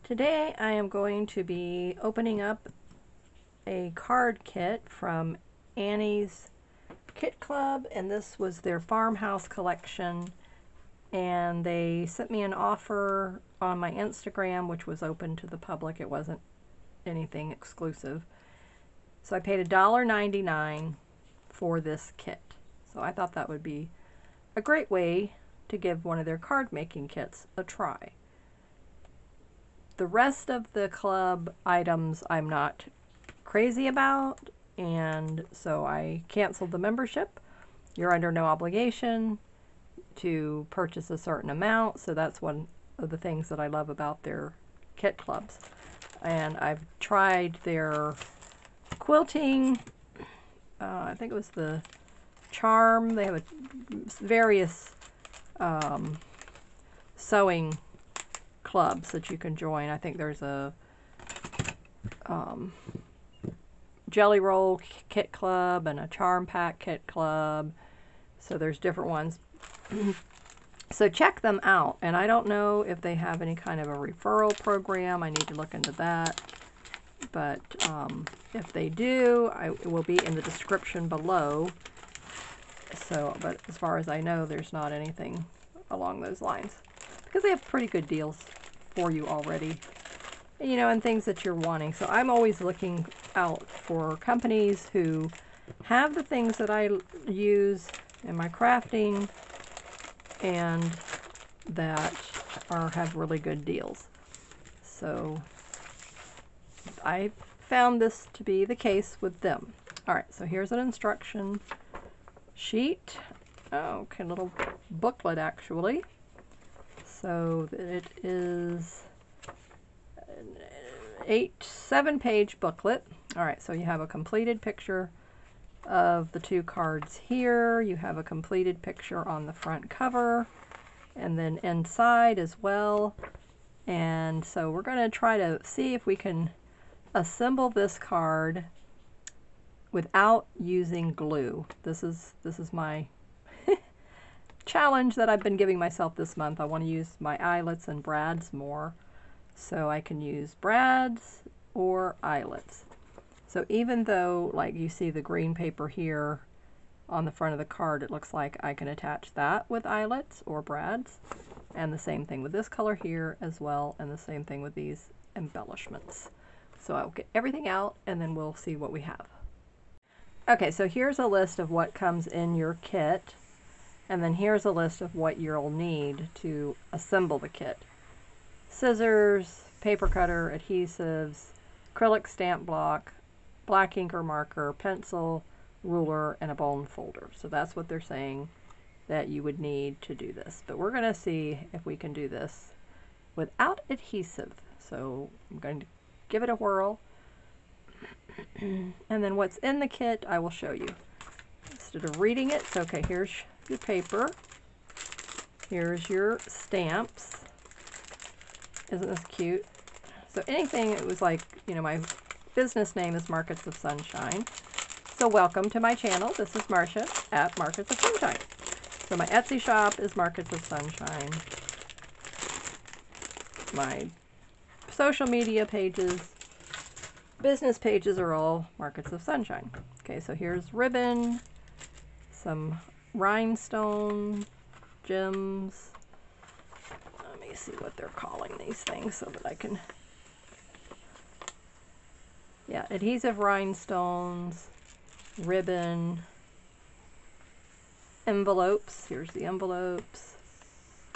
Today I am going to be opening up a card kit from Annie's Kit Club, and this was their Farmhouse collection, and they sent me an offer on my Instagram, which was open to the public. It wasn't anything exclusive. So I paid $1.99 for this kit. So I thought that would be a great way to give one of their card making kits a try. The rest of the club items I'm not crazy about, and so I canceled the membership. You're under no obligation to purchase a certain amount, so that's one of the things that I love about their kit clubs. And I've tried their quilting, I think it was the charm. They have various sewing clubs that you can join. I think there's a jelly roll kit club and a charm pack kit club. So there's different ones. So check them out. And I don't know if they have any kind of a referral program. I need to look into that. But if they do, it will be in the description below. So, but as far as I know, there's not anything along those lines, because they have pretty good deals for you already, you know, and things that you're wanting. So I'm always looking out for companies who have the things that I use in my crafting and that have really good deals. So I found this to be the case with them. All right, so here's an instruction sheet. Okay, little booklet actually. So it is a 7-page booklet. All right, so you have a completed picture of the 2 cards here. You have a completed picture on the front cover, and then inside as well. And so we're going to try to see if we can assemble this card without using glue. This is my challenge that I've been giving myself this month. I want to use my eyelets and brads more, so I can use brads or eyelets. So even though, like, you see the green paper here on the front of the card, it looks like I can attach that with eyelets or brads, and the same thing with this color here as well, and the same thing with these embellishments. So I'll get everything out and then we'll see what we have. Okay, so here's a list of what comes in your kit, and then here's a list of what you'll need to assemble the kit. Scissors, paper cutter, adhesives, acrylic stamp block, black ink or marker, pencil, ruler, and a bone folder. So that's what they're saying that you would need to do this. But we're going to see if we can do this without adhesive. So I'm going to give it a whirl. And then what's in the kit, I will show you. Instead of reading it, so okay, here's your paper. Here's your stamps. Isn't this cute? So anything, it was like, you know, my business name is Markets of Sunshine. So welcome to my channel. This is Marcia at Markets of Sunshine. So my Etsy shop is Markets of Sunshine. My social media pages, business pages are all Markets of Sunshine. Okay, so here's ribbon, some rhinestone gems. Let me see what they're calling these things so that I can... Yeah, adhesive rhinestones, ribbon, envelopes. Here's the envelopes.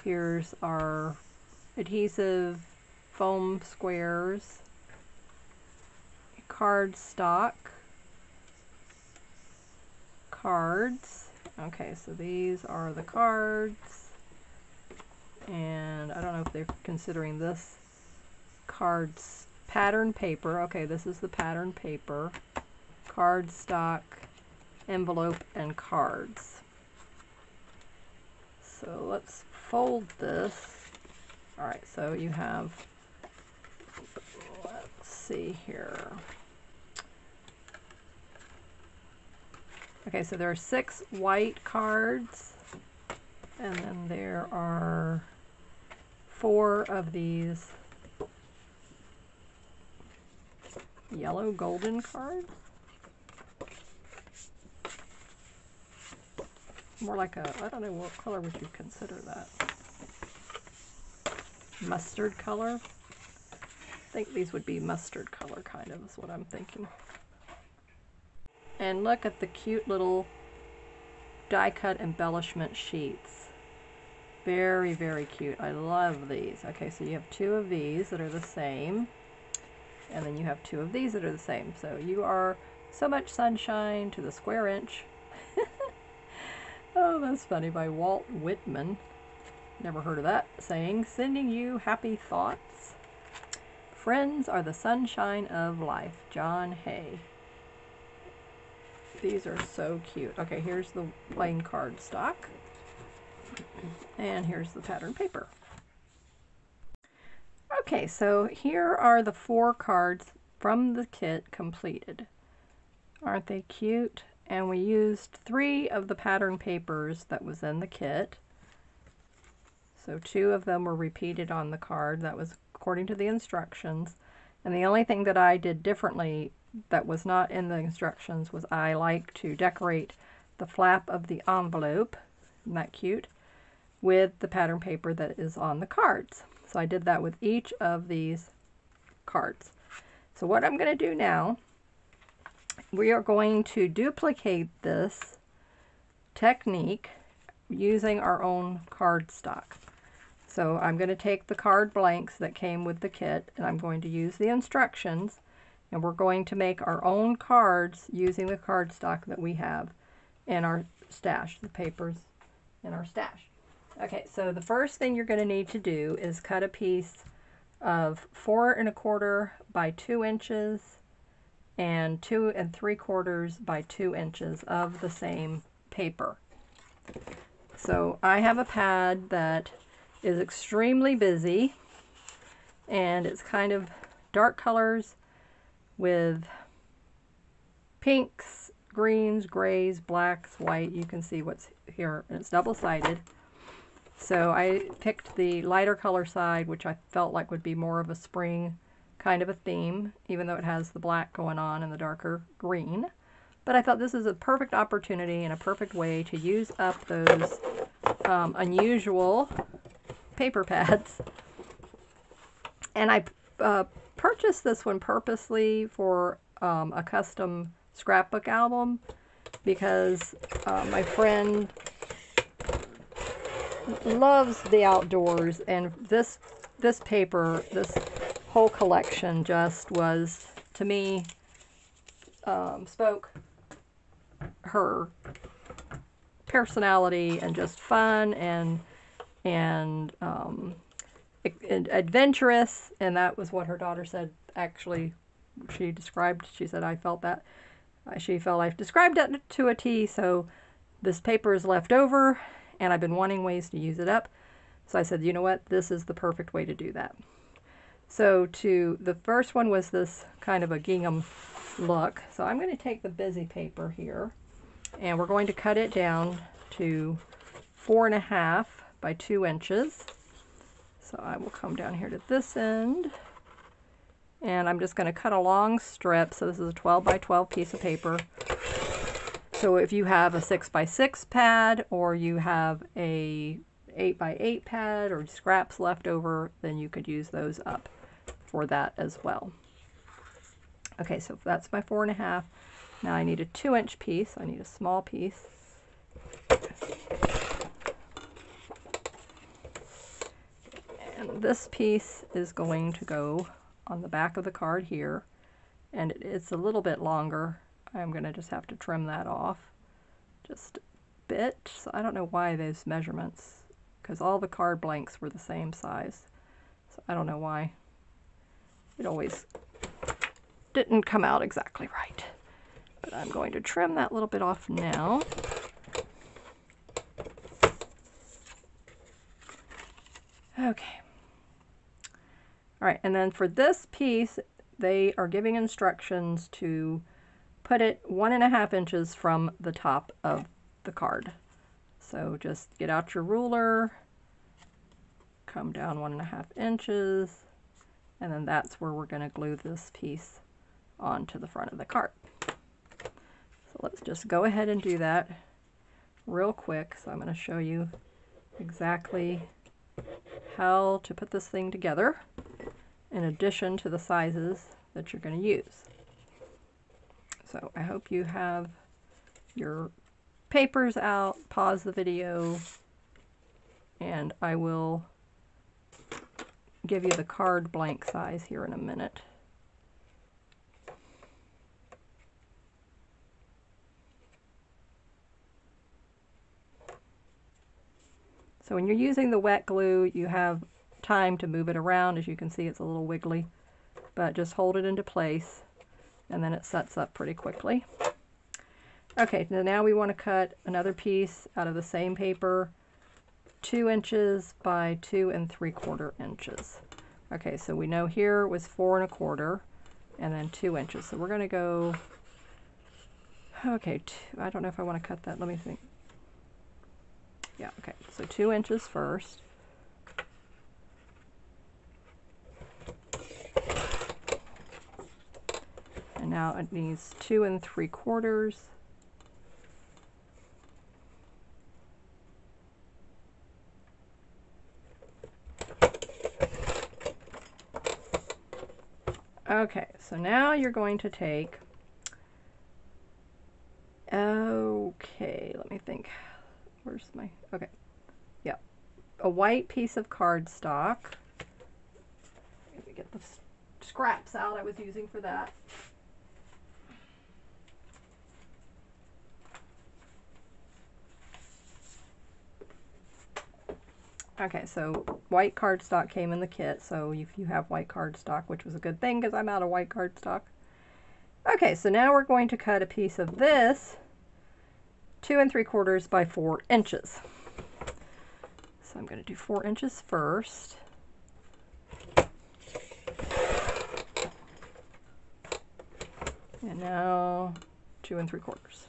Here's our adhesive foam squares, card stock, cards. Okay, so these are the cards, and I don't know if they're considering this cards pattern paper. Okay, this is the pattern paper, card stock, envelope, and cards. So let's fold this. All right, so you have, let's see here. Okay, so there are 6 white cards, and then there are 4 of these yellow golden cards. More like a, I don't know, what color would you consider that? Mustard color? I think these would be mustard color, kind of, is what I'm thinking. And look at the cute little die-cut embellishment sheets. Very, very cute. I love these. Okay, so you have 2 of these that are the same, and then you have 2 of these that are the same. So you are so much sunshine to the square inch. Oh, that's funny, by Walt Whitman. Never heard of that saying. Sending you happy thoughts. Friends are the sunshine of life. John Hay. These are so cute. Okay, here's the plain card stock. And here's the pattern paper. Okay, so here are the 4 cards from the kit completed. Aren't they cute? And we used 3 of the pattern papers that was in the kit. So 2 of them were repeated on the card. That was according to the instructions. And the only thing that I did differently that was not in the instructions was I like to decorate the flap of the envelope, isn't that cute, with the pattern paper that is on the cards. So I did that with each of these cards. So what I'm going to do now, we are going to duplicate this technique using our own cardstock. So I'm going to take the card blanks that came with the kit, and I'm going to use the instructions, and we're going to make our own cards using the cardstock that we have in our stash, the papers in our stash. Okay, so the first thing you're going to need to do is cut a piece of 4 1/4 by 2 inches and 2 3/4 by 2 inches of the same paper. So I have a pad that is extremely busy, and it's kind of dark colors with pinks, greens, grays, blacks, white. You can see what's here, and it's double-sided. So I picked the lighter color side, which I felt like would be more of a spring kind of a theme, even though it has the black going on and the darker green. But I thought this is a perfect opportunity and a perfect way to use up those unusual paper pads. And I purchased this one purposely for a custom scrapbook album because my friend loves the outdoors, and this paper, this whole collection just was, to me, spoke her personality and just fun and adventurous, and that was what her daughter said. Actually, she said, I felt that. She felt I've described it to a T, so this paper is left over, and I've been wanting ways to use it up. So I said, you know what, this is the perfect way to do that. So the first one was this kind of a gingham look. So I'm going to take the busy paper here, and we're going to cut it down to 4 1/2 by 2 inches. So I will come down here to this end, and I'm just going to cut a long strip. So this is a 12 by 12 piece of paper. So if you have a 6 by 6 pad, or you have a 8 by 8 pad, or scraps left over, then you could use those up for that as well. Okay, so that's my 4 1/2. Now I need a 2-inch piece. I need a small piece. And this piece is going to go on the back of the card here, and it's a little bit longer. I'm going to just have to trim that off just a bit. So I don't know why those measurements, because all the card blanks were the same size. So I don't know why it always didn't come out exactly right. But I'm going to trim that little bit off now. Okay. All right, and then for this piece, they are giving instructions to put it 1.5 inches from the top of the card. So just get out your ruler, come down 1.5 inches, and then that's where we're going to glue this piece onto the front of the card. So let's just go ahead and do that real quick. So I'm going to show you exactly how to put this thing together in addition to the sizes that you're going to use. So I hope you have your papers out. Pause the video and I will give you the card blank size here in a minute. So when you're using the wet glue, you have time to move it around. As you can see, it's a little wiggly, but just hold it into place and then it sets up pretty quickly. Okay, so now we want to cut another piece out of the same paper, 2 inches by 2 3/4 inches. Okay, so we know here was 4 1/4 and then 2 inches. So we're going to go, okay, I don't know if I want to cut that. Let me think. Yeah, okay, so 2 inches first. And now it needs 2 3/4. Okay, so now you're going to take, okay, let me think. Where's my, okay, yeah, a white piece of cardstock. Let me get the scraps out I was using for that. Okay, so white cardstock came in the kit, so if you have white cardstock, which was a good thing because I'm out of white cardstock. Okay, so now we're going to cut a piece of this 2 3/4 by 4 inches. So I'm going to do 4 inches first. And now 2 3/4.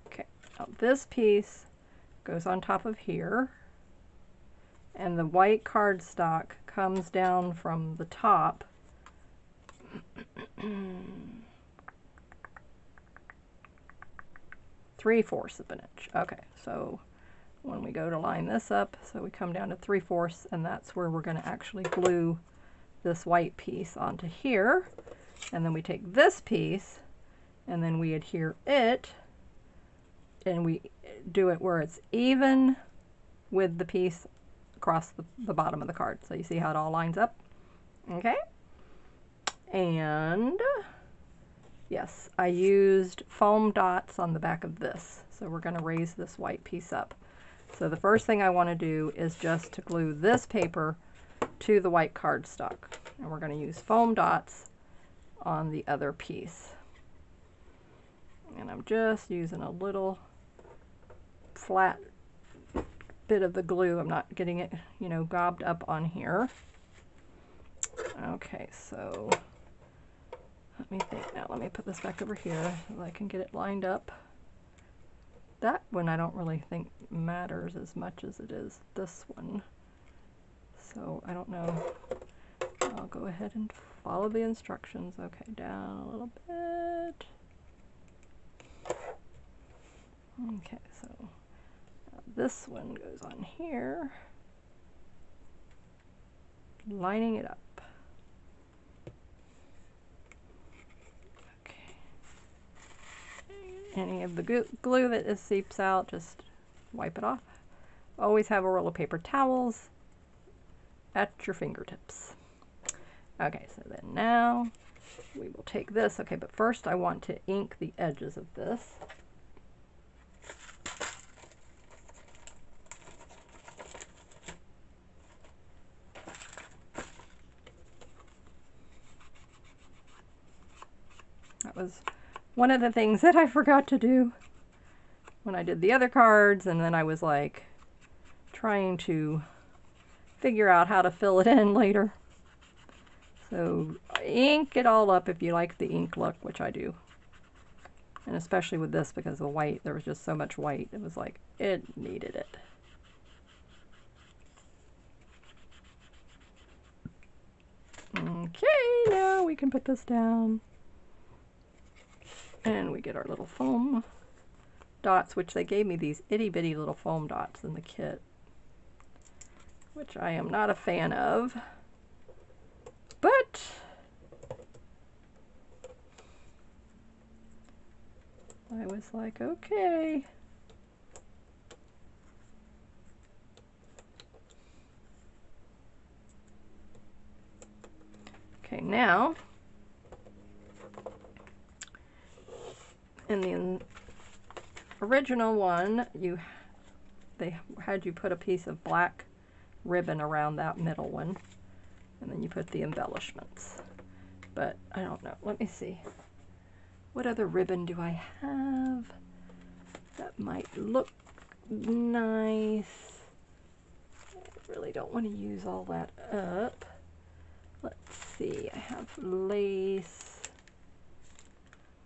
Okay, now this piece goes on top of here, and the white cardstock comes down from the top 3/4 of an inch. Okay, so when we go to line this up, so we come down to 3/4, and that's where we're going to actually glue this white piece onto here. And then we take this piece and then we adhere it, and we do it where it's even with the piece across the bottom of the card. So you see how it all lines up? Okay. And yes, I used foam dots on the back of this. So we're going to raise this white piece up. So the first thing I want to do is just to glue this paper to the white cardstock. And we're going to use foam dots on the other piece. And I'm just using a little flat bit of the glue. I'm not getting it, you know, gobbed up on here. Okay, so let me think now. Let me put this back over here so that I can get it lined up. That one I don't really think matters as much as it is this one. So I don't know. I'll go ahead and follow the instructions. Okay, down a little bit. Okay, so this one goes on here, lining it up. Okay. Any of the glue that seeps out, just wipe it off. Always have a roll of paper towels at your fingertips. Okay, so then now we will take this. Okay, but first I want to ink the edges of this. That was one of the things that I forgot to do when I did the other cards, and then I was like, trying to figure out how to fill it in later. So ink it all up if you like the ink look, which I do. And especially with this, because the white, there was just so much white. It was like, it needed it. Okay, now we can put this down. And we get our little foam dots, which they gave me these itty bitty little foam dots in the kit, which I am not a fan of. But I was like, okay. Okay, now in the original one, they had you put a piece of black ribbon around that middle one, and then you put the embellishments. But I don't know. Let me see. What other ribbon do I have that might look nice? I really don't want to use all that up. Let's see. I have lace.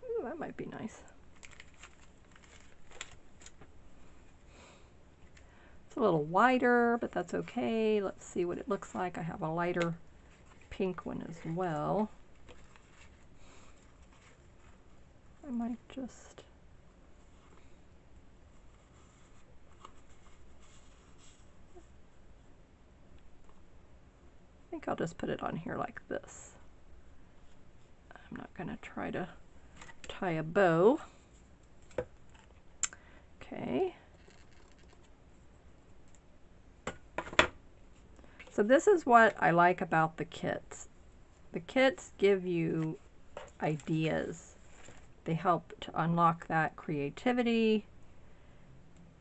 Ooh, that might be nice. It's a little wider, but that's okay. Let's see what it looks like. I have a lighter pink one as well. I might just... I think I'll just put it on here like this. I'm not going to try to tie a bow. Okay. So this is what I like about the kits. The kits give you ideas. They help to unlock that creativity.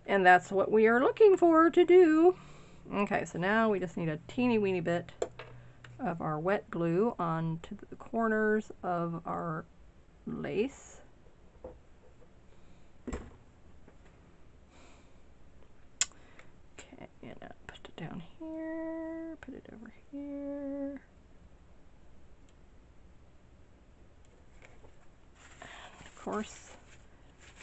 And that's what we are looking for to do. Okay, so now we just need a teeny weeny bit of our wet glue onto the corners of our lace. Okay, and I'll put it down here, put it over here. And of course,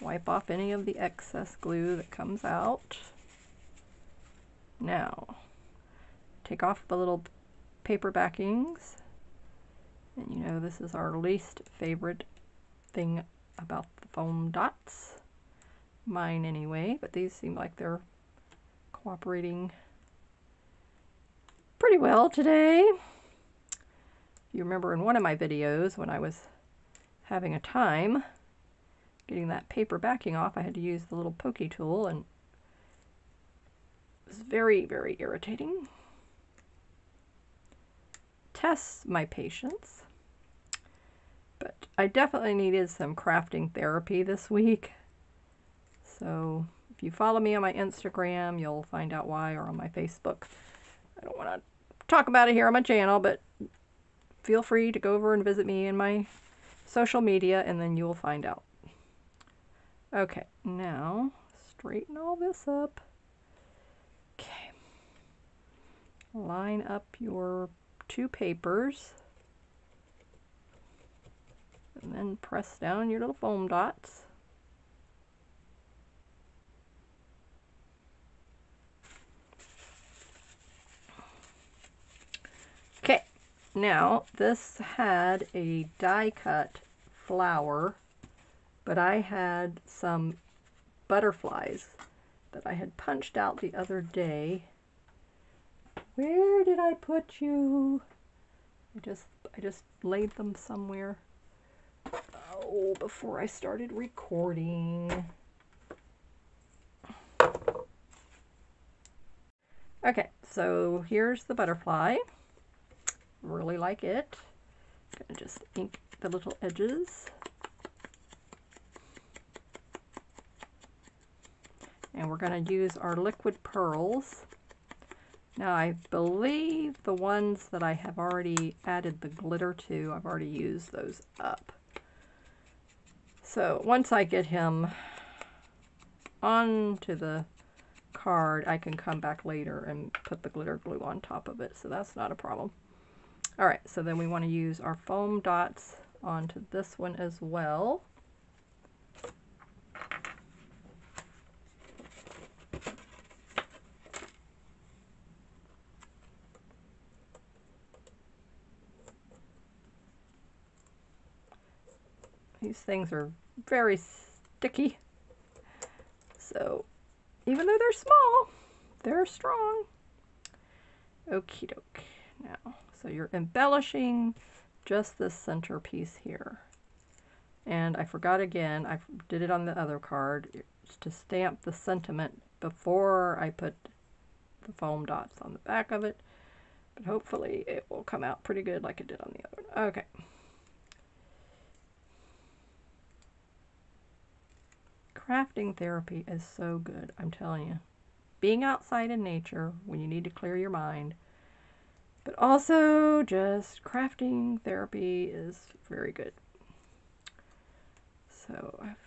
wipe off any of the excess glue that comes out. Now, take off the little paper backings. And you know this is our least favorite thing about the foam dots. Mine anyway, but these seem like they're cooperating pretty well today. You remember in one of my videos when I was having a time getting that paper backing off, I had to use the little pokey tool, and it was very, very irritating. Tests my patience. But I definitely needed some crafting therapy this week. So if you follow me on my Instagram, you'll find out why, or on my Facebook. I don't want to talk about it here on my channel, but feel free to go over and visit me in my social media, and then you will find out. Okay, now straighten all this up. Okay. Line up your two papers. And then press down your little foam dots. Okay, now this had a die cut flower, but I had some butterflies that I had punched out the other day. Where did I put you? I just laid them somewhere. Oh, before I started recording. Okay, so here's the butterfly. Really like it. Gonna just ink the little edges. And we're gonna use our liquid pearls. Now I believe the ones that I have already added the glitter to, I've already used those up. So once I get him onto the card, I can come back later and put the glitter glue on top of it, so that's not a problem. All right, so then we want to use our foam dots onto this one as well. These things are very sticky, so even though they're small, they're strong. Okie doke. Now, so you're embellishing just this center piece here. And I forgot again, I did it on the other card, to stamp the sentiment before I put the foam dots on the back of it. But hopefully it will come out pretty good like it did on the other one. Okay. Crafting therapy is so good, I'm telling you. Being outside in nature when you need to clear your mind, but also just crafting therapy is very good. So I've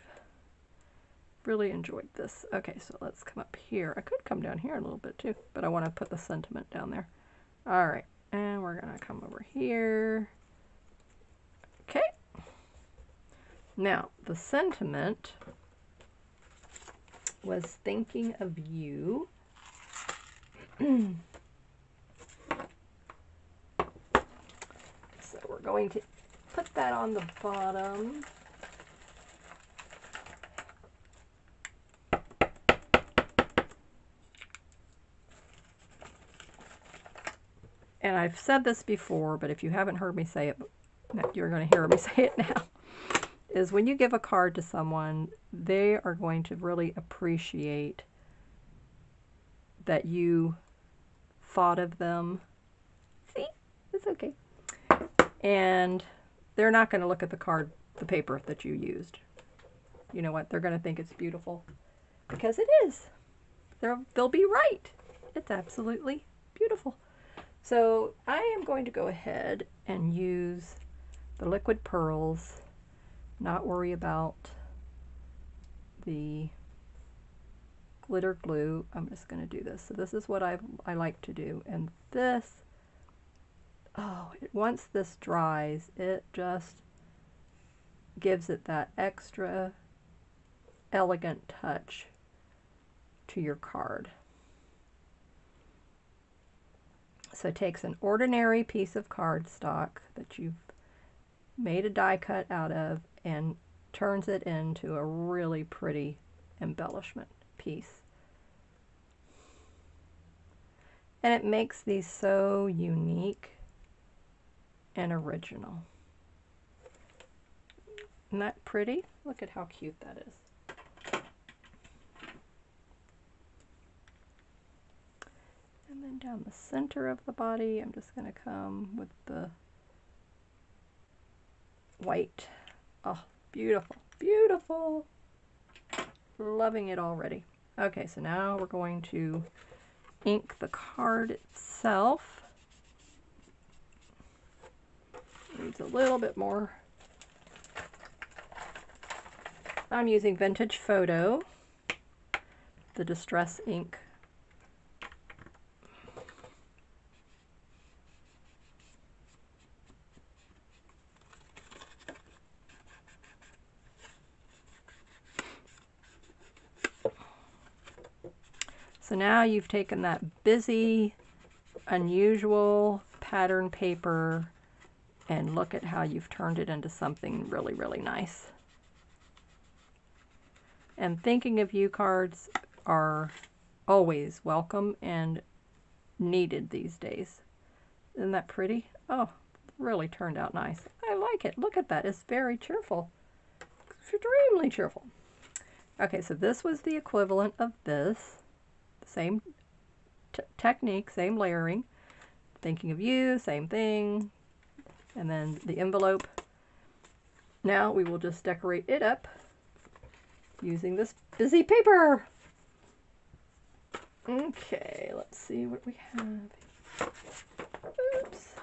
really enjoyed this. Okay, so let's come up here. I could come down here a little bit too, but I want to put the sentiment down there. All right, and we're gonna come over here. Okay. Now, the sentiment was thinking of you. So we're going to put that on the bottom. And I've said this before, but if you haven't heard me say it, you're going to hear me say it now, is when you give a card to someone, they are going to really appreciate that you thought of them. See? It's okay. And they're not going to look at the card, the paper that you used. You know what? They're going to think it's beautiful. Because it is. They'll be right. It's absolutely beautiful. So I am going to go ahead and use the liquid pearls, not worry about the glitter glue. I'm just going to do this. So this is what I like to do. And this, once this dries, it just gives it that extra elegant touch to your card. So it takes an ordinary piece of cardstock that you've made a die cut out of and turns it into a really pretty embellishment piece. And it makes these so unique and original. Isn't that pretty? Look at how cute that is. And then down the center of the body, I'm just going to come with the white. Oh, beautiful, beautiful. Loving it already. Okay, so now we're going to ink the card itself. Needs a little bit more. I'm using Vintage Photo, the Distress ink. So now you've taken that busy, unusual pattern paper and look at how you've turned it into something really, really nice. And thinking of you cards are always welcome and needed these days. Isn't that pretty? Oh, really turned out nice. I like it. Look at that. It's very cheerful. Extremely cheerful. Okay, so this was the equivalent of this. Same technique, same layering. Thinking of you, same thing. And then the envelope. Now we will just decorate it up using this busy paper. Okay, let's see what we have. Oops.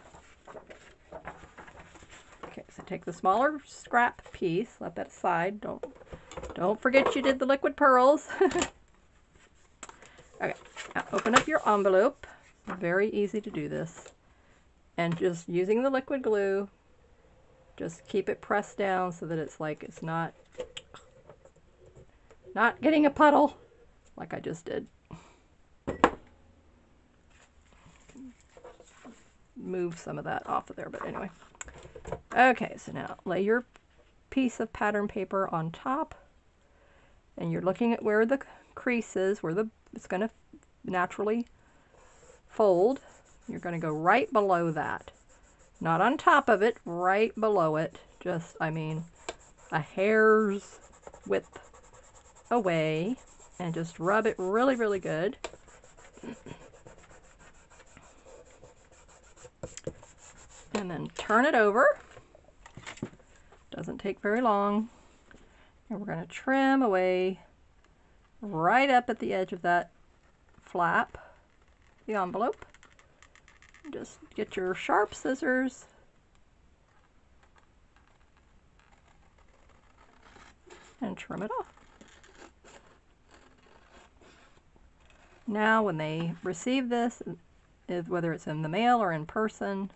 Okay, so take the smaller scrap piece, let that aside. Don't forget you did the liquid pearls. Okay, now open up your envelope. Very easy to do this. And just using the liquid glue, just keep it pressed down so that it's like it's not getting a puddle like I just did. Move some of that off of there, but anyway. Okay, so now lay your piece of pattern paper on top, and you're looking at where the crease is, where it's going to naturally fold. You're going to go right below that. Not on top of it, right below it. Just, I mean, a hair's width away, and just rub it really, really good. And then turn it over. Doesn't take very long. And we're going to trim away right up at the edge of that flap, the envelope. Just get your sharp scissors and trim it off. Now when they receive this, whether it's in the mail or in person,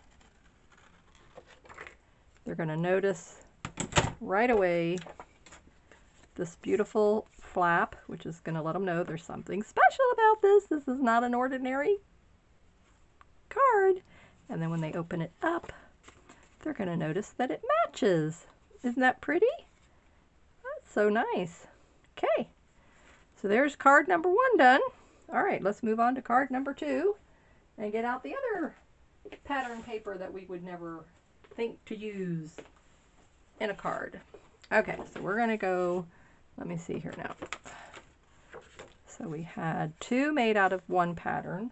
they're going to notice right away this beautiful flap, which is going to let them know there's something special about this. This is not an ordinary card. And then when they open it up, they're going to notice that it matches. Isn't that pretty? That's so nice. Okay, so there's card number 1 done. All right, let's move on to card number 2 and get out the other pattern paper that we would never think to use in a card. Okay, so we're going to go, let me see here now. So we had 2 made out of 1 pattern.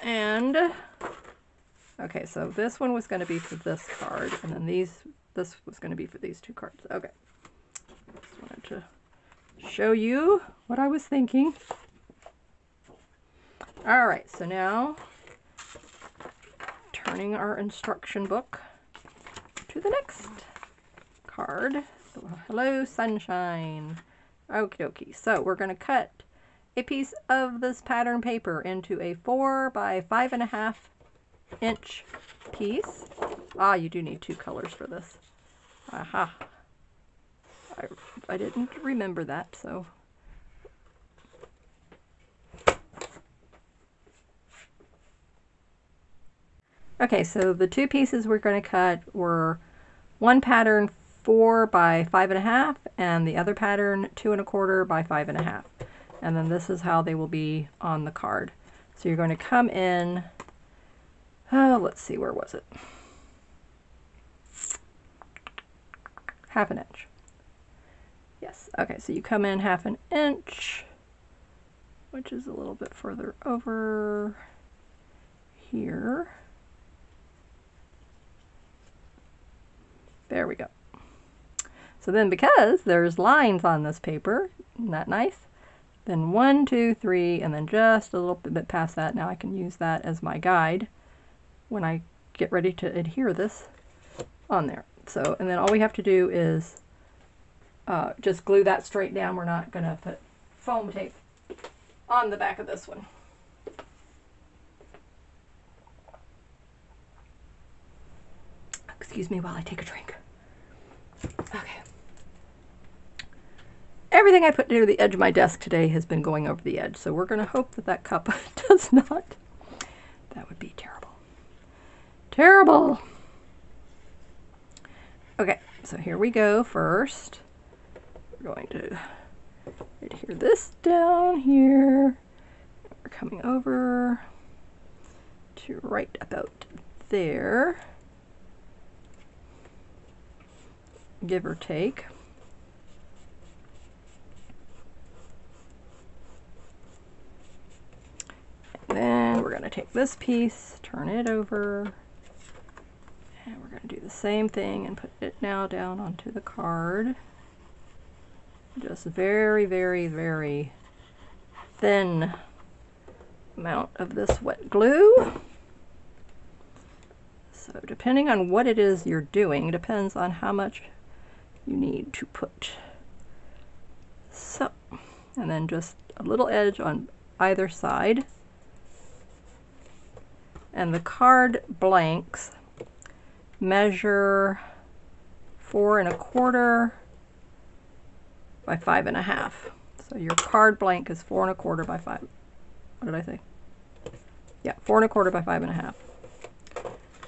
And, okay, so this one was going to be for this card, and then this was going to be for these 2 cards. Okay, just wanted to show you what I was thinking. All right, so now turning our instruction book to the next card. So, hello, sunshine. Okie dokie. So we're going to cut a piece of this pattern paper into a 4 by 5.5 inch piece. Ah, you do need 2 colors for this. Aha. I didn't remember that, so. Okay, so the 2 pieces we're going to cut were one pattern 4 by 5.5 and the other pattern 2 1/4 by 5.5. And then this is how they will be on the card. So you're going to come in, let's see, where was it? 1/2 inch. Yes, okay, so you come in 1/2 inch, which is a little bit further over here. There we go. So then because there's lines on this paper, isn't that nice? Then 1, 2, 3, and then just a little bit past that. Now I can use that as my guide when I get ready to adhere this on there. So, and then all we have to do is just glue that straight down. We're not going to put foam tape on the back of this one. Excuse me while I take a drink. Okay. Everything I put near the edge of my desk today has been going over the edge, so we're going to hope that that cup does not. That would be terrible. Terrible! Okay, so here we go first. We're going to adhere this down here. We're coming over to right about there, give or take. And then we're going to take this piece, turn it over, and we're going to do the same thing and put it now down onto the card. Just very, very, very thin amount of this wet glue. So depending on what it is you're doing, depends on how much you need to put. So, and then just a little edge on either side. And the card blanks measure 4 1/4 by 5 1/2. So your card blank is 4 1/4 by 5. What did I say? Yeah, 4 1/4 by 5 1/2.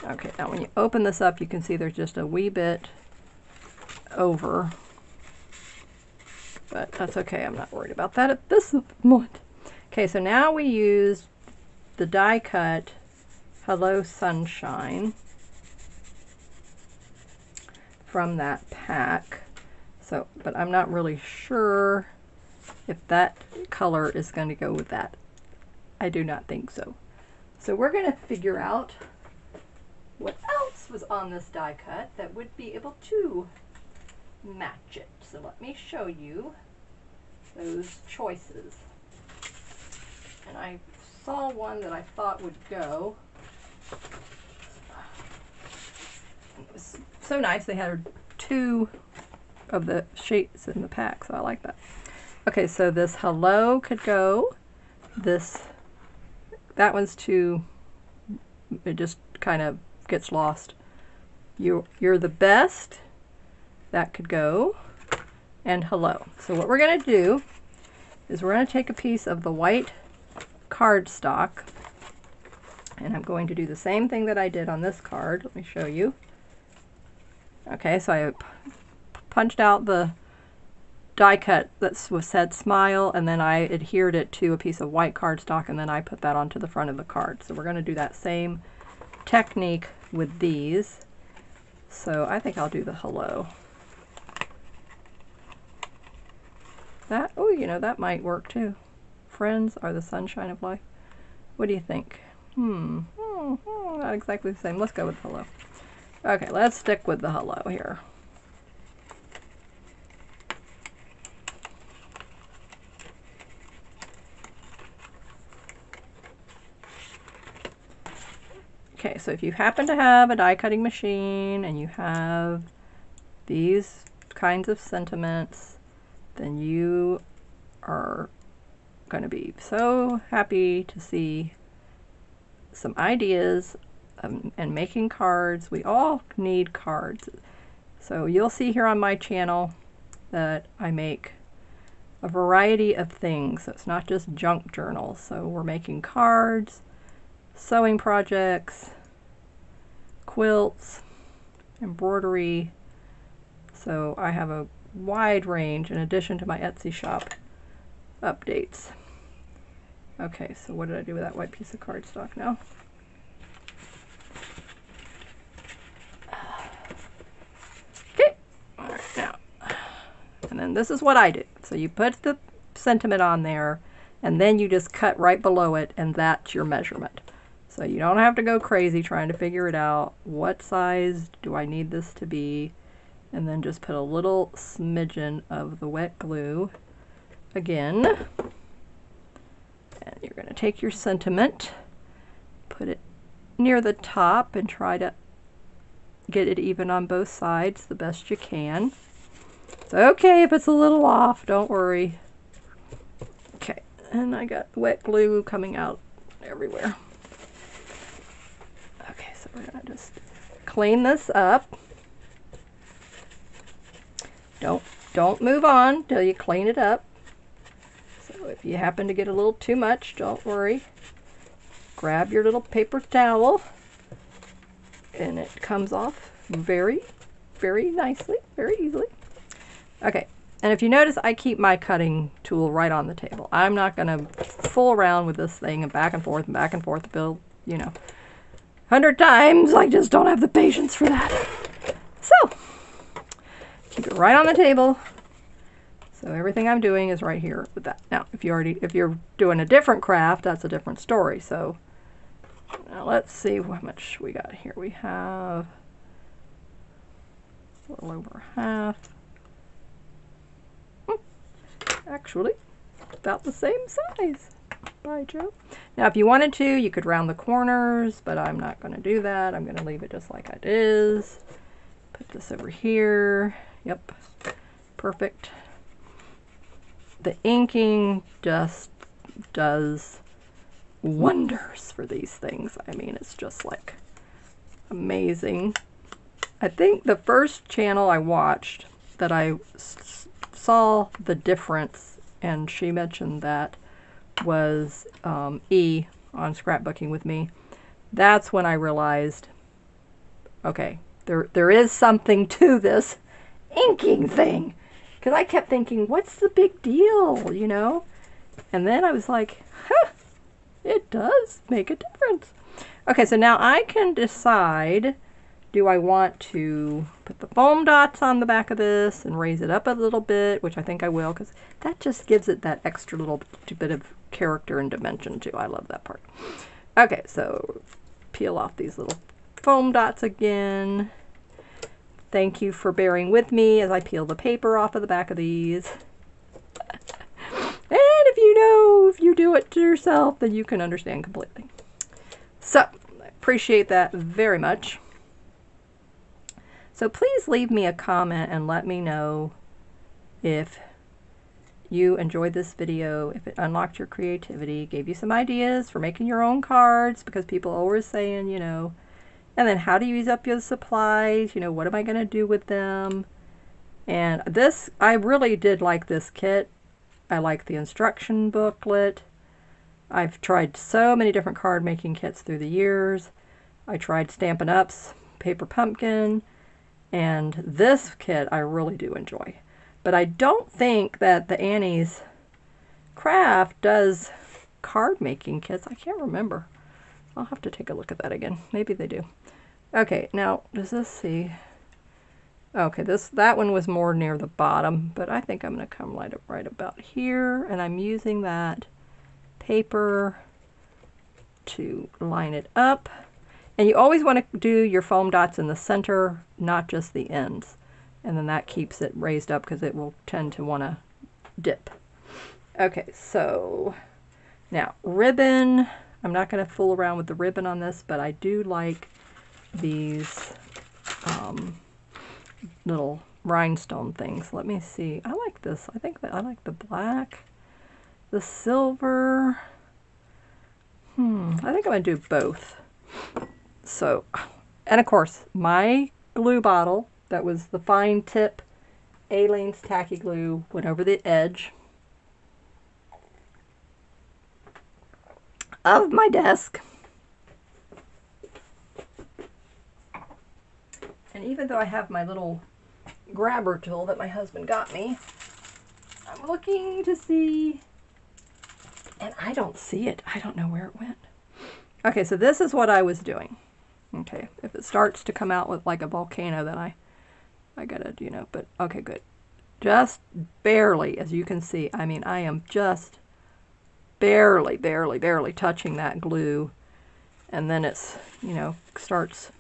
Okay, now when you open this up, you can see there's just a wee bit over, but that's okay. I'm not worried about that at this moment. Okay, so now we use the die cut Hello Sunshine from that pack. So, but I'm not really sure if that color is going to go with that. I do not think so. So we're going to figure out what else was on this die cut that would be able to match it. So let me show you those choices. And I saw one that I thought would go. It was so nice. They had 2 of the shapes in the pack, so I like that. Okay, so this hello could go. That one's too, it just kind of gets lost. You're the best. That could go. And hello. So what we're going to do is we're going to take a piece of the white cardstock, and I'm going to do the same thing that I did on this card. Let me show you. Okay, so I punched out the die cut that said smile, and then I adhered it to a piece of white cardstock, and then I put that onto the front of the card. So we're going to do that same technique with these. So I think I'll do the hello. That, oh, you know, that might work too. Friends are the sunshine of life. What do you think? Not exactly the same. Let's go with hello. Okay, let's stick with the hello here. Okay, so if you happen to have a die cutting machine and you have these kinds of sentiments, then you are going to be so happy to see some ideas and making cards. We all need cards. So you'll see here on my channel that I make a variety of things. So it's not just junk journals. So we're making cards, sewing projects, quilts, embroidery. So I have a wide range in addition to my Etsy shop updates. Okay, so what did I do with that white piece of cardstock now? Okay, all right, now, and then this is what I do. So you put the sentiment on there, and then you just cut right below it, and that's your measurement. So you don't have to go crazy trying to figure it out. What size do I need this to be? And then just put a little smidgen of the wet glue again. And you're going to take your sentiment, put it near the top, and try to get it even on both sides the best you can. It's okay if it's a little off, don't worry. Okay, and I got wet glue coming out everywhere. Okay, so we're going to just clean this up. Don't move on till you clean it up. So if you happen to get a little too much, don't worry. Grab your little paper towel, and it comes off very, very nicely, very easily. Okay, and if you notice, I keep my cutting tool right on the table. I'm not going to fool around with this thing and back and forth, build, you know, 100 times. I just don't have the patience for that. So, keep it right on the table. So everything I'm doing is right here with that. Now, if you're doing a different craft, that's a different story. So now let's see how much we got here. We have a little over half. Actually, about the same size. By Joe. Now, if you wanted to, you could round the corners, but I'm not going to do that. I'm going to leave it just like it is. Put this over here. Yep. Perfect. the inking just does wonders for these things. I mean, it's just like amazing. I think the first channel I watched that I saw the difference, and she mentioned that, was E on Scrapbooking with Me. That's when I realized, okay, there is something to this inking thing. Because I kept thinking, what's the big deal, you know? And then I was like, huh, it does make a difference. Okay, so now I can decide, do I want to put the foam dots on the back of this and raise it up a little bit, which I think I will, because that just gives it that extra little bit of character and dimension too. I love that part. Okay, so peel off these little foam dots again. Thank you for bearing with me as I peel the paper off of the back of these. And if you do it to yourself, then you can understand completely. So, I appreciate that very much. So please leave me a comment and let me know if you enjoyed this video, if it unlocked your creativity, gave you some ideas for making your own cards, because people are always saying, you know, and then how to use up your supplies, you know, what am I going to do with them? And this, I really did like this kit. I like the instruction booklet. I've tried so many different card making kits through the years. I tried Stampin' Up's Paper Pumpkin, and this kit I really do enjoy. But I don't think that the Annie's Craft does card making kits. I can't remember. I'll have to take a look at that again. Maybe they do. Okay, now does this see? Okay, that one was more near the bottom, but I think I'm going to come right about here, and I'm using that paper to line it up. And you always want to do your foam dots in the center, not just the ends. And then that keeps it raised up because it will tend to want to dip. Okay, so now ribbon. I'm not going to fool around with the ribbon on this, but I do like these little rhinestone things. Let me see. I like this. I think that I like the black, the silver. I think I'm going to do both. So, and of course, my glue bottle, that was the fine tip Aleene's tacky glue, went over the edge of my desk. And even though I have my little grabber tool that my husband got me, I'm looking to see, and I don't see it. I don't know where it went. Okay, so this is what I was doing. Okay, if it starts to come out with like a volcano, then I gotta, you know, but okay, good. Just barely, as you can see. I mean, I am just barely touching that glue, and then it's, you know, starts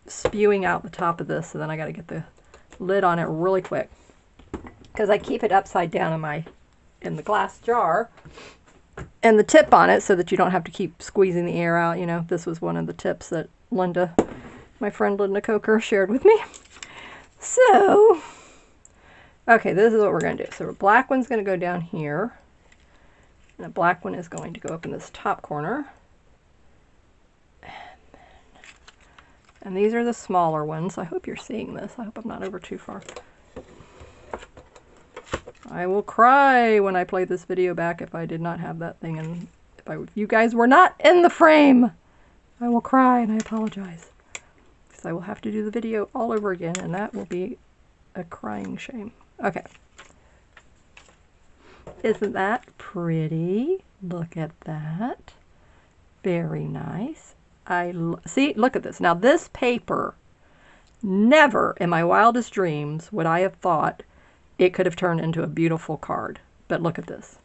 spewing out the top of this, so then I gotta get the lid on it really quick, because I keep it upside down in the glass jar, and the tip on it so that you don't have to keep squeezing the air out. You know, this was one of the tips that Linda, my friend Linda Coker, shared with me. So, okay, this is what we're going to do. So, a black one's going to go down here, and a black one is going to go up in this top corner. And these are the smaller ones. I hope you're seeing this. I hope I'm not over too far. I will cry when I play this video back if I did not have that thing, and if you guys were not in the frame. I will cry, and I apologize, because I will have to do the video all over again, and that will be a crying shame. Okay. Isn't that pretty? Look at that. Very nice. See, look at this. Now, this paper, never in my wildest dreams would I have thought it could have turned into a beautiful card. But look at this.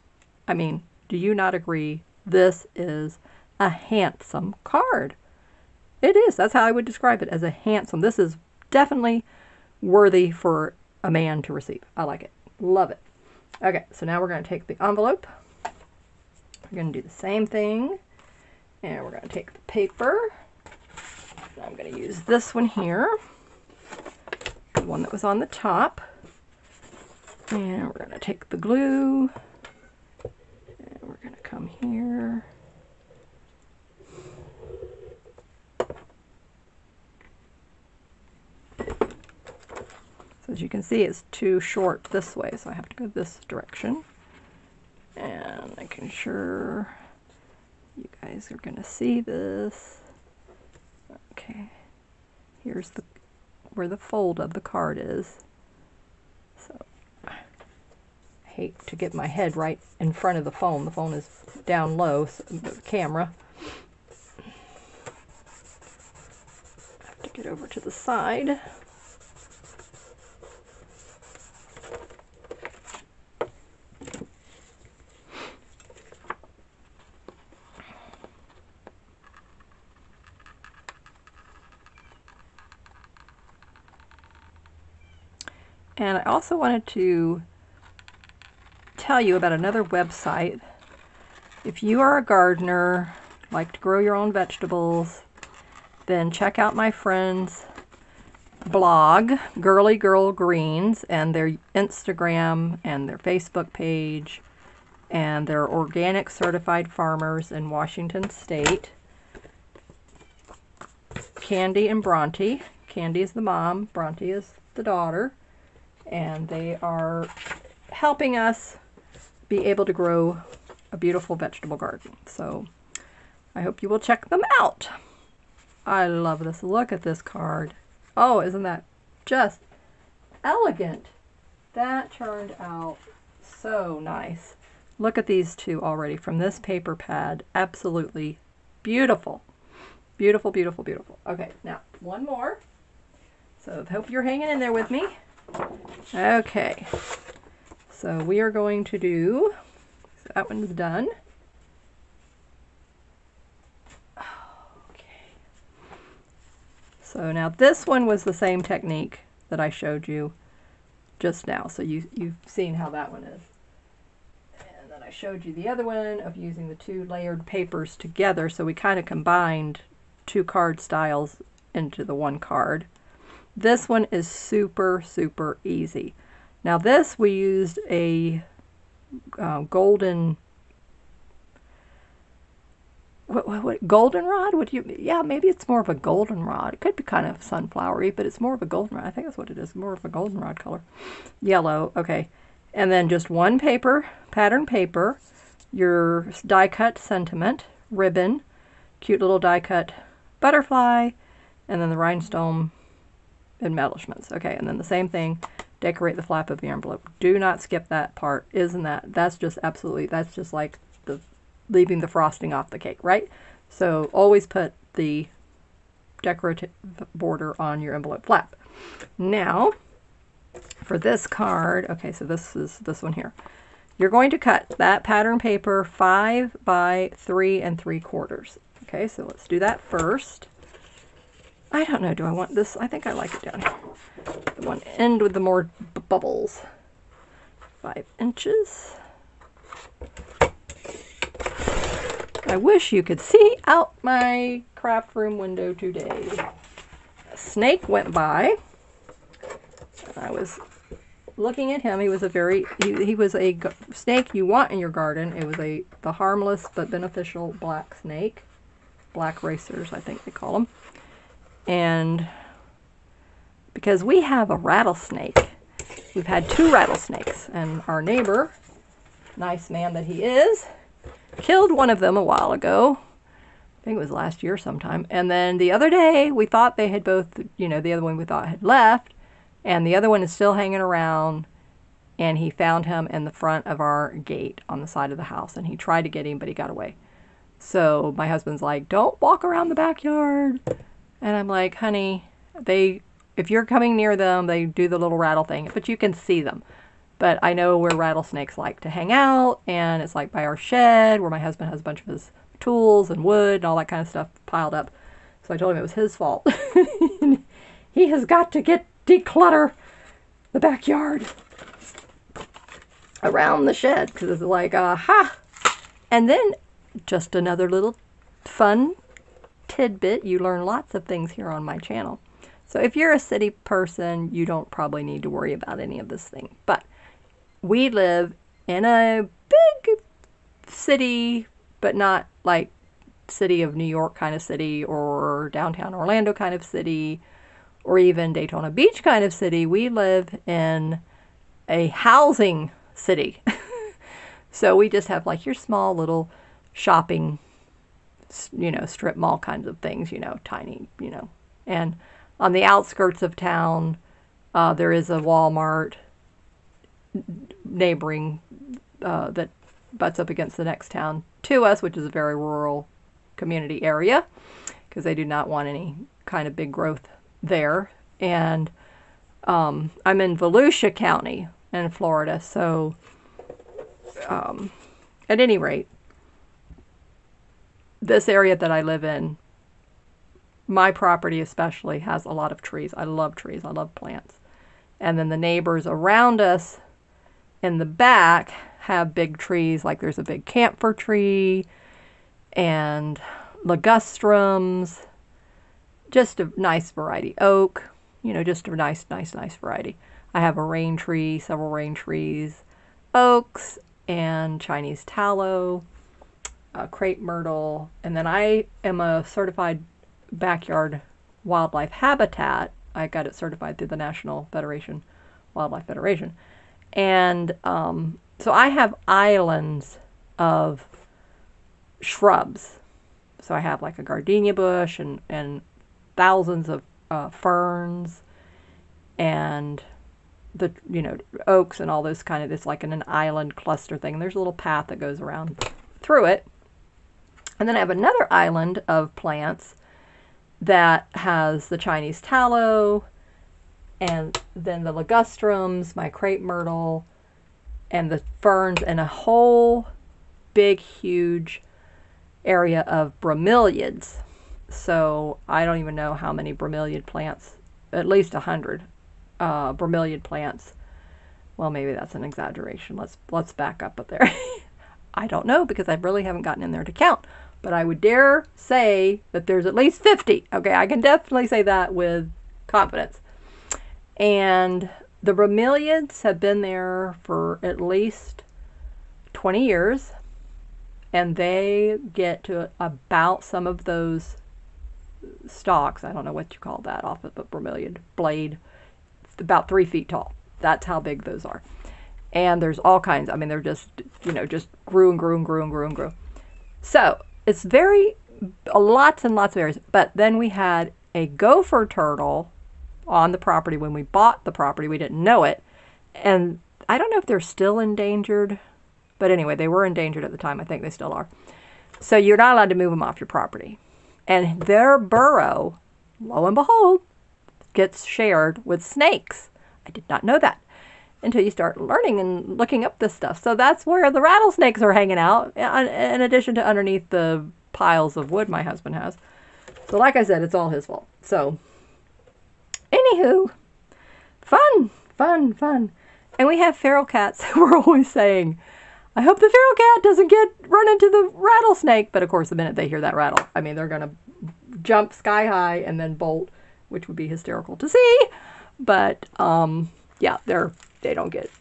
I mean, do you not agree? This is a handsome card. It is. That's how I would describe it, as a handsome. This is definitely worthy for a man to receive. I like it. Love it. Okay, so now we're going to take the envelope. We're going to do the same thing. And we're going to take the paper. I'm going to use this one here, the one that was on the top. And we're going to take the glue, and we're going to come here. So as you can see, it's too short this way, so I have to go this direction. And making sure you guys are going to see this. Okay, here's where the fold of the card is. So I hate to get my head right in front of the phone. The phone is down low, so the camera. I have to get over to the side. And I also wanted to tell you about another website. If you are a gardener, like to grow your own vegetables, then check out my friend's blog, Girly Girl Greens, and their Instagram and their Facebook page, and they're organic certified farmers in Washington State. Candy and Bronte. Candy is the mom, Bronte is the daughter. And they are helping us be able to grow a beautiful vegetable garden. So I hope you will check them out. I love this. Look at this card. Oh, isn't that just elegant? That turned out so nice. Look at these two already from this paper pad. Absolutely beautiful. Beautiful, beautiful, beautiful. Okay, now one more. So I hope you're hanging in there with me. Okay, so we are going to do, so that one's done. Okay, so now this one was the same technique that I showed you just now, so you've seen how that one is. And then I showed you the other one of using the two layered papers together, so we kind of combined two card styles into the one card. This one is super, super easy. Now this, we used a golden, what, goldenrod? Yeah, maybe it's more of a goldenrod. It could be kind of sunflowery, but it's more of a goldenrod. I think that's what it is, more of a goldenrod color. Yellow, okay. And then just one paper, pattern paper, your die cut sentiment, ribbon, cute little die cut butterfly, and then the rhinestone embellishments. Okay, and then the same thing, decorate the flap of the envelope. Do not skip that part. That's just absolutely, that's just like leaving the frosting off the cake, right? So always put the decorative border on your envelope flap. Now, for this card, okay, so this is this one here. You're going to cut that pattern paper 5 by 3 3/4. Okay, so let's do that first. I don't know, do I want this? I think I like it down here. The one end with the more bubbles. 5 inches. I wish you could see out my craft room window today. A snake went by. I was looking at him. He was he was a snake you want in your garden. It was the harmless but beneficial black snake. Black racers, I think they call them. And because we have a rattlesnake, we've had 2 rattlesnakes, and our neighbor, nice man that he is, killed one of them a while ago. I think it was last year sometime. And then the other day, we thought they had both, the other one we thought had left, and the other one is still hanging around, and he found him in the front of our gate on the side of the house, and he tried to get him, but he got away. So my husband's like, don't walk around the backyard. And I'm like, honey, if you're coming near them, they do the little rattle thing, but you can see them. But I know where rattlesnakes like to hang out, and it's like by our shed where my husband has a bunch of his tools and wood and all that kind of stuff piled up. So I told him it was his fault. He has got to declutter the backyard around the shed, because it's like, aha! And then just another little fun tidbit. You learn lots of things here on my channel. So if you're a city person, you don't probably need to worry about any of this thing. But we live in a big city, but not like city of New York kind of city, or downtown Orlando kind of city, or even Daytona Beach kind of city. We live in a housing city. So we just have like your small little shopping, strip mall kinds of things, tiny, And on the outskirts of town, there is a Walmart neighboring that butts up against the next town to us, which is a very rural community area, because they do not want any kind of big growth there. And I'm in Volusia County in Florida, so at any rate, this area that I live in, my property especially, has a lot of trees. I love trees. I love plants. And then the neighbors around us in the back have big trees, like there's a big camphor tree and ligustrums, just a nice variety. Oak, just a nice variety. I have a rain tree, several rain trees, oaks, and Chinese tallow, crepe myrtle, and then I am a certified backyard wildlife habitat. I got it certified through the National Wildlife Federation. And so I have islands of shrubs. So I have like a gardenia bush and thousands of ferns and the oaks and all this kind of, it's like an island cluster thing. And there's a little path that goes around through it. And then I have another island of plants that has the Chinese tallow, and then the ligustrums, my crepe myrtle, and the ferns, and a whole big, huge area of bromeliads. So I don't even know how many bromeliad plants, at least 100 bromeliad plants. Well, maybe that's an exaggeration. Let's back up there. I don't know, because I really haven't gotten in there to count. But I would dare say that there's at least 50. Okay, I can definitely say that with confidence. And the bromeliads have been there for at least 20 years. And they get to about some of those stalks, I don't know what you call that off of a bromeliad blade, it's about 3 feet tall. That's how big those are. And there's all kinds. I mean, they're just, just grew and grew and grew and grew and grew. So it's lots and lots of areas. But then we had a gopher turtle on the property when we bought the property. We didn't know it. And I don't know if they're still endangered. But anyway, they were endangered at the time. I think they still are. So you're not allowed to move them off your property. And their burrow, lo and behold, gets shared with snakes. I did not know that until you start learning and looking up this stuff. So that's where the rattlesnakes are hanging out, in addition to underneath the piles of wood my husband has. So like I said, it's all his fault. So, anywho, fun. And we have feral cats. We're always saying, I hope the feral cat doesn't run into the rattlesnake. But of course, the minute they hear that rattle, I mean, they're going to jump sky high and then bolt, which would be hysterical to see. But yeah, they don't get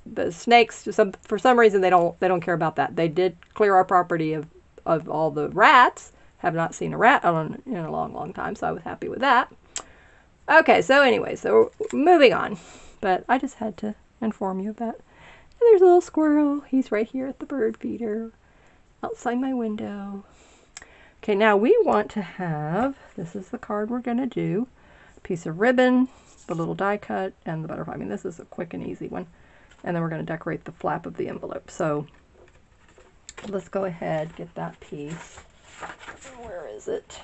the snakes. For some reason, they don't care about that. They did clear our property of all the rats. Have not seen a rat in a long time, so I was happy with that. Okay, so anyway, so moving on. But I just had to inform you of that. And there's a little squirrel. He's right here at the bird feeder outside my window. Okay, now we want to have, this is the card we're going to do, a piece of ribbon, the little die cut, and the butterfly. I mean, this is a quick and easy one. And then we're going to decorate the flap of the envelope. So let's go ahead, get that piece. Where is it?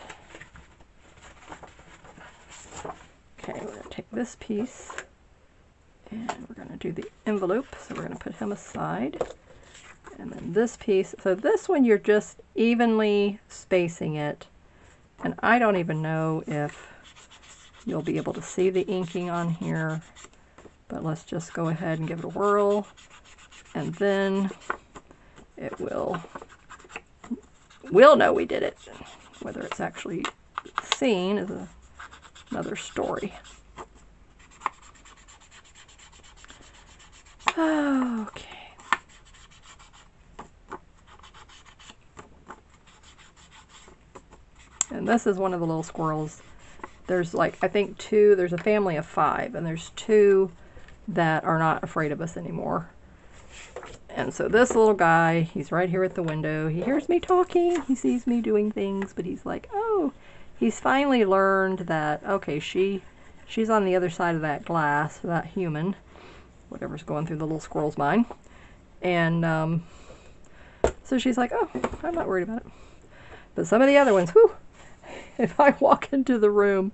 Okay, we're going to take this piece and we're going to do the envelope. So we're going to put him aside. And then this piece. So this one, you're just evenly spacing it. And I don't even know if you'll be able to see the inking on here. But let's just go ahead and give it a whirl. And then we'll know we did it. Whether it's actually seen is another story. Okay. And this is one of the little squirrels. There's like, I think there's a family of 5, and there's 2 that are not afraid of us anymore. And so this little guy, he's right here at the window. He hears me talking. He sees me doing things, but he's like, oh, he's finally learned that, okay, she's on the other side of that glass, that human, whatever's going through the little squirrel's mind. And so she's like, oh, I'm not worried about it. But some of the other ones, whew, if I walk into the room,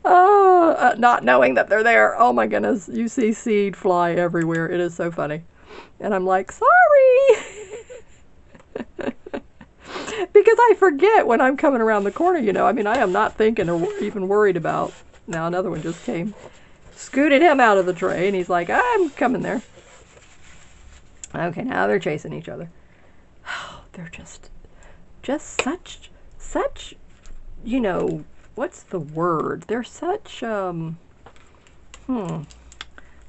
not knowing that they're there, oh my goodness, you see seed fly everywhere. It is so funny. And I'm like, sorry! Because I forget when I'm coming around the corner, you know. I mean, I am not thinking or even worried about. Now another one just came, scooted him out of the tray, and he's like, I'm coming there. Okay, now they're chasing each other. Oh, they're just such, you know, what's the word? They're such, yeah,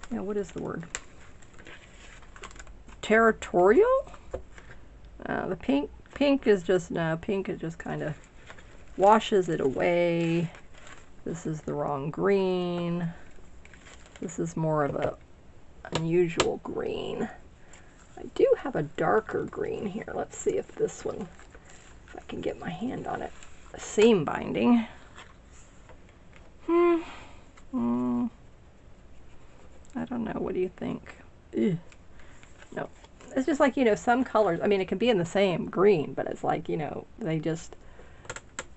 what is the word? Territorial? The pink is just, no, pink is just kind of washes it away. This is the wrong green. This is more of a unusual green. I do have a darker green here. Let's see if this one, if I can get my hand on it. Seam binding. I don't know. What do you think? Ugh. No. It's just like, you know, some colors, I mean, it can be in the same green, but it's like, you know, they just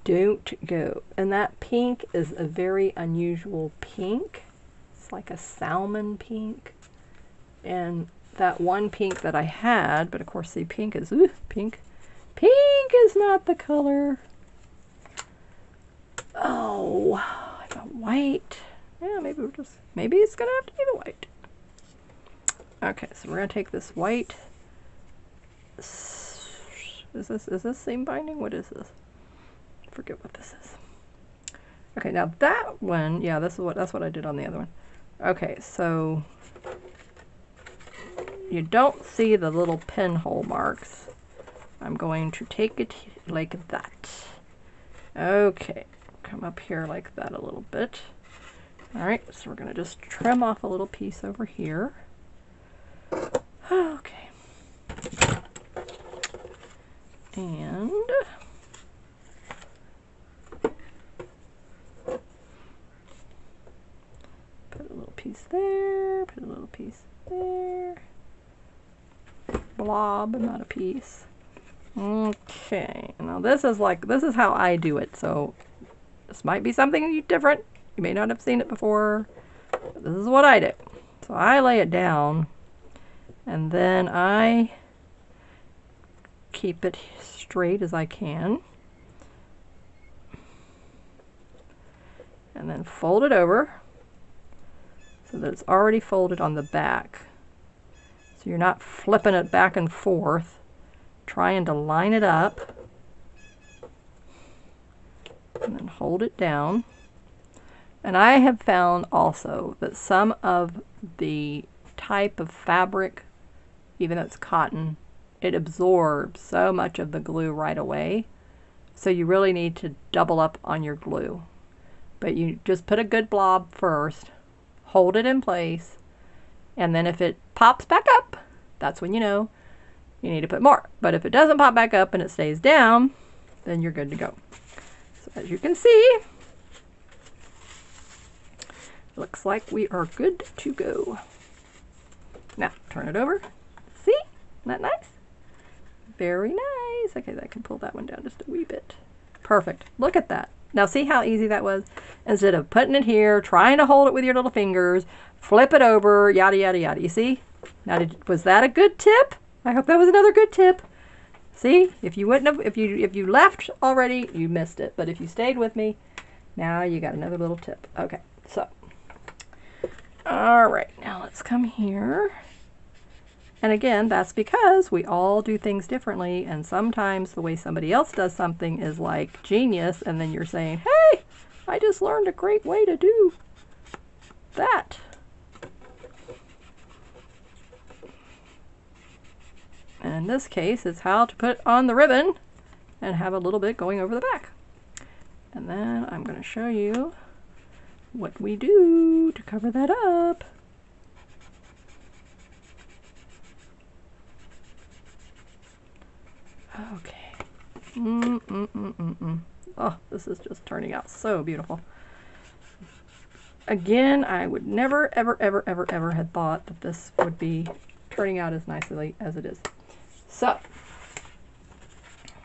don't go. And that pink is a very unusual pink. It's like a salmon pink. And that one pink that I had, but of course, see, pink is, pink. Pink is not the color. Oh, I got white. Yeah, maybe maybe it's gonna have to be the white. Okay, so we're gonna take this white. Is this seam binding? What is this? I forget what this is. Okay, now that one, yeah, that's what I did on the other one. Okay, so you don't see the little pinhole marks. I'm going to take it like that. Okay, come up here like that a little bit. All right, so we're gonna just trim off a little piece over here. Okay. And put a little piece there, put a little piece there. Blob, not a piece. Okay, now this is how I do it, so this might be something different. You may not have seen it before, but this is what I do. So I lay it down, and then I keep it straight as I can, and then fold it over so that it's already folded on the back. So you're not flipping it back and forth, trying to line it up, and then hold it down. And I have found also that some of the type of fabric, even though it's cotton, it absorbs so much of the glue right away. So you really need to double up on your glue. But you just put a good blob first, hold it in place, and then if it pops back up, that's when you know you need to put more. But if it doesn't pop back up and it stays down, then you're good to go. So as you can see, looks like we are good to go. Now, turn it over. See? Isn't that nice? Very nice. Okay, I can pull that one down just a wee bit. Perfect. Look at that. Now, see how easy that was? Instead of putting it here, trying to hold it with your little fingers, flip it over, yada, yada, yada. You see? Now, was that a good tip? I hope that was another good tip. See? If you wouldn't have, if you left already, you missed it. But if you stayed with me, now you got another little tip. Okay, so. All right, now let's come here. And again, that's because we all do things differently, and sometimes the way somebody else does something is like genius, and then you're saying, hey, I just learned a great way to do that. in this case, it's how to put on the ribbon and have a little bit going over the back. And then I'm going to show you what we do to cover that up. Okay. Oh, this is just turning out so beautiful. Again, I would never, ever, ever, ever, ever had thought that this would be turning out as nicely as it is. So,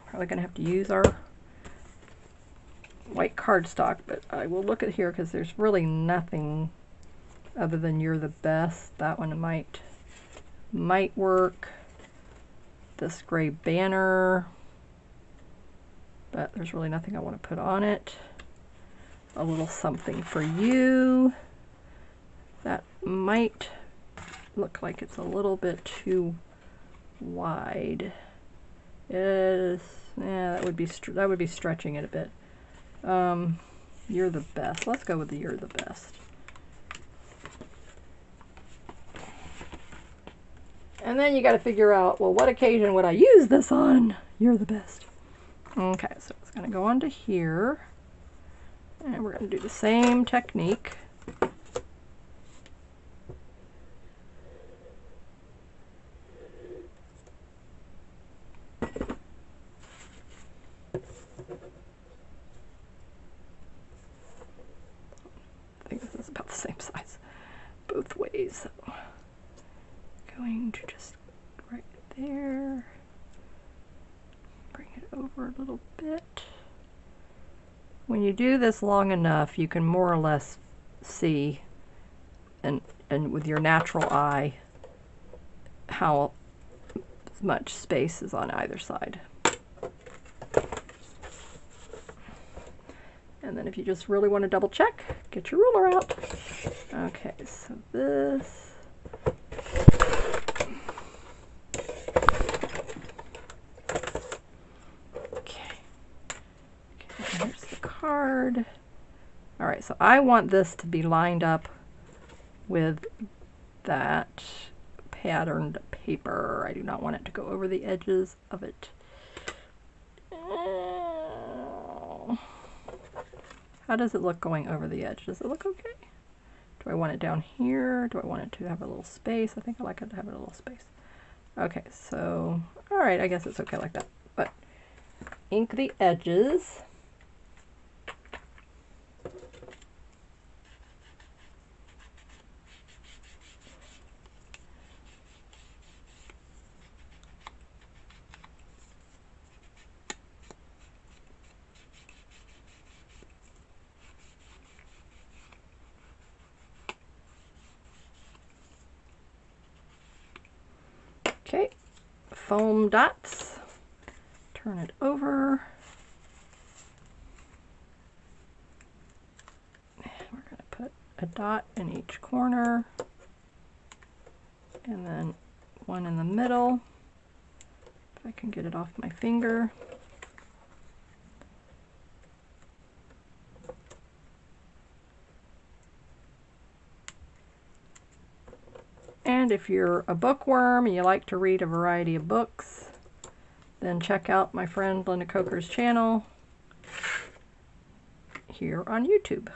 probably going to have to use our white cardstock, but I will look at here because there's really nothing other than You're the Best. That one might work. This gray banner, but there's really nothing I want to put on it. A little something for you. That might look like it's a little bit too wide. Yeah, that would be stretching it a bit. You're the Best. Let's go with the You're the Best. And then you got to figure out, well, what occasion would I use this on? You're the Best. Okay, so it's going to go onto here. And we're going to do the same technique. I think this is about the same size both ways. So going to just right there, bring it over a little bit. When you do this long enough, you can more or less see, and with your natural eye, how much space is on either side. And then if you just really want to double check, get your ruler out. Okay, so this. Here's the card. All right, so I want this to be lined up with that patterned paper. I do not want it to go over the edges of it. How does it look going over the edge? Does it look okay? Do I want it down here? Do I want it to have a little space? I think I like it to have a little space. Okay, so, all right, I guess it's okay like that. But ink the edges. Okay, foam dots, turn it over. And we're going to put a dot in each corner, and then one in the middle, if I can get it off my finger. And if you're a bookworm and you like to read a variety of books, then check out my friend Linda Coker's channel here on YouTube.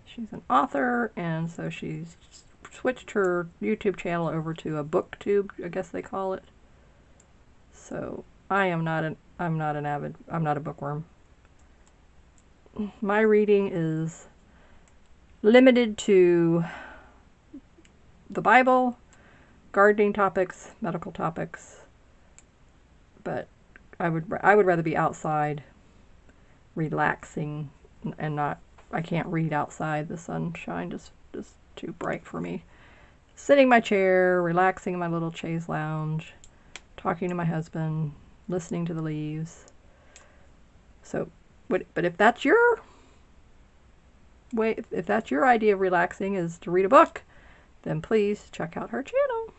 She's an author, and so she's switched her YouTube channel over to a booktube, I guess they call it. So I'm not a bookworm. My reading is limited to the Bible, gardening topics, medical topics, but I would rather be outside relaxing and not, I can't read outside. The sunshine just too bright for me. Sitting in my chair, relaxing in my little chaise lounge, talking to my husband, listening to the leaves. So, but if that's your way, if that's your idea of relaxing is to read a book, then please check out her channel.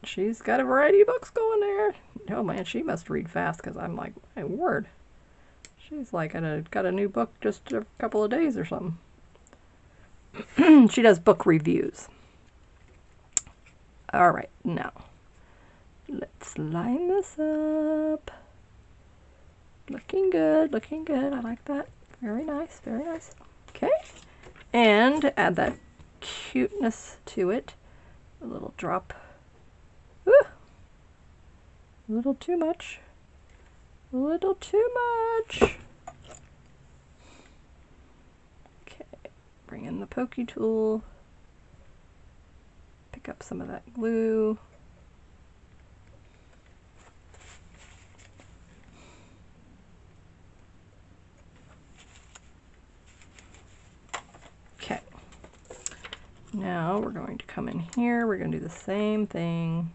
She's got a variety of books going there. Oh man, she must read fast, because I'm like, my word. She's like got a new book just a couple of days or something. She does book reviews. All right, now let's line this up. Looking good, looking good. I like that. Very nice, very nice. Okay, and add that cuteness to it. A little drop. Ooh, a little too much. A little too much. Okay, bring in the pokey tool. Pick up some of that glue. Okay, now we're going to come in here. We're going to do the same thing.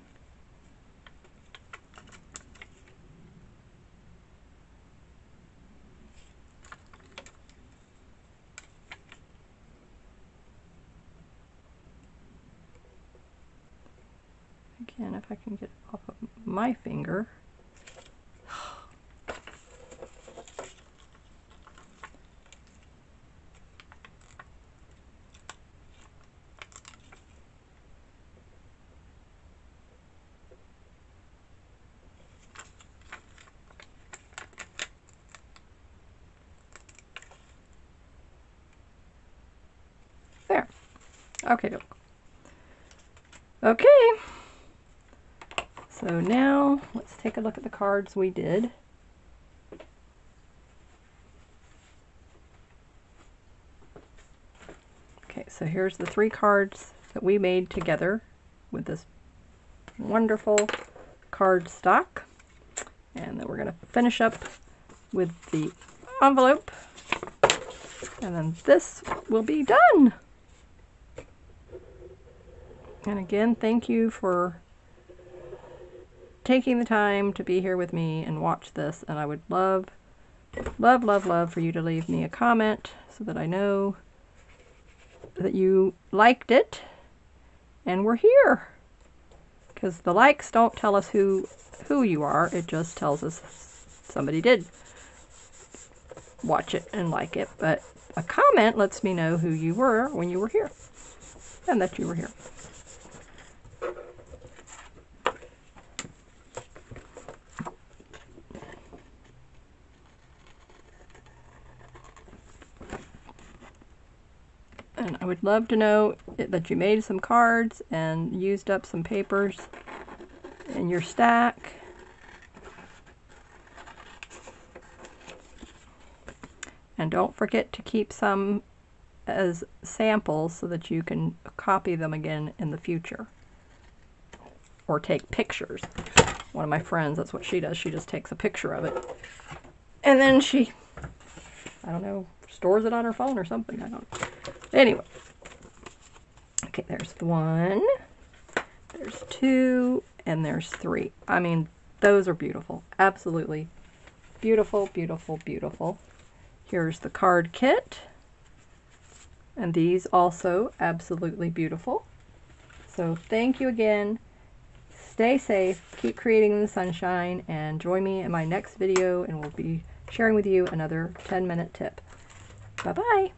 Again, if I can get it off of my finger. There. Okay. Okay. So now let's take a look at the cards we did. Okay, so here's the 3 cards that we made together with this wonderful card stock. And then we're going to finish up with the envelope. And then this will be done. And again, thank you for taking the time to be here with me and watch this. And I would love, love, love, love for you to leave me a comment so that I know that you liked it and we're here. Because the likes don't tell us who you are. It just tells us somebody did watch it and like it. But a comment lets me know who you were when you were here and that you were here. And I would love to know that you made some cards and used up some papers in your stack. And don't forget to keep some as samples so that you can copy them again in the future. Or take pictures. One of my friends, that's what she does. She just takes a picture of it. And then she, I don't know, stores it on her phone or something. I don't know. Anyway. Okay, there's 1. There's 2. And there's 3. I mean, those are beautiful. Absolutely beautiful, beautiful, beautiful. Here's the card kit. And these also absolutely beautiful. So thank you again. Stay safe. Keep creating in the sunshine. And join me in my next video. And we'll be sharing with you another 10-minute tip. Bye-bye.